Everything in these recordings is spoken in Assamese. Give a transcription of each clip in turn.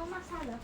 Masala.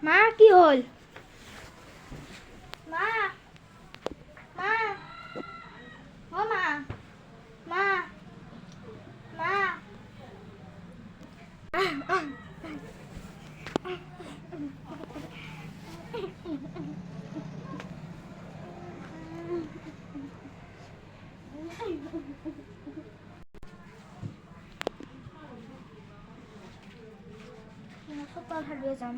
মা কি হল মা মা ও মা মা মা সকাল হারিয়ে যাম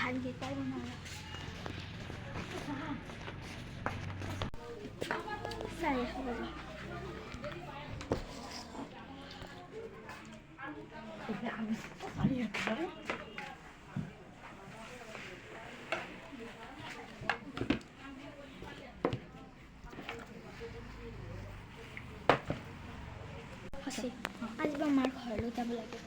ভাত গেটাই বনালা চাই খাব আজি আমাৰ ঘৰলৈ যাব লাগিব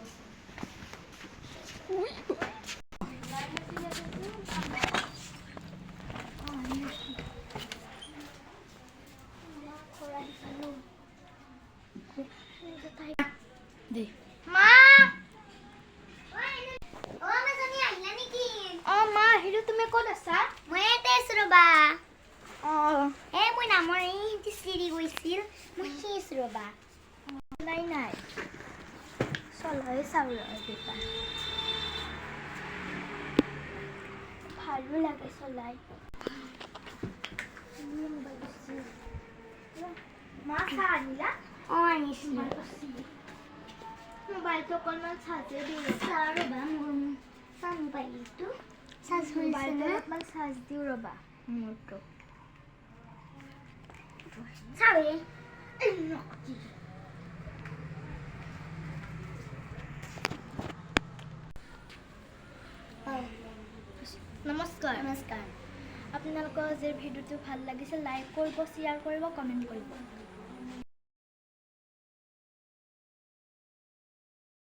নাই নাই চলাই চাউল ভালো লাগে চলাই মা চাহ আনিলা আনিছিলো মোবাইলটো অকণমান চাৰ্জে দিওঁ ৰ'বা মোৰ চাহ মোবাইলটো মোবাইলটো অকণমান চাৰ্জ দিওঁ ৰ'বা মোৰটো চাৱে নমস্কাৰ নমস্কাৰ আপোনালোকৰ আজিৰ ভিডিঅ'টো ভাল লাগিছে লাইক কৰিব শ্বেয়াৰ কৰিব কমেণ্ট কৰিব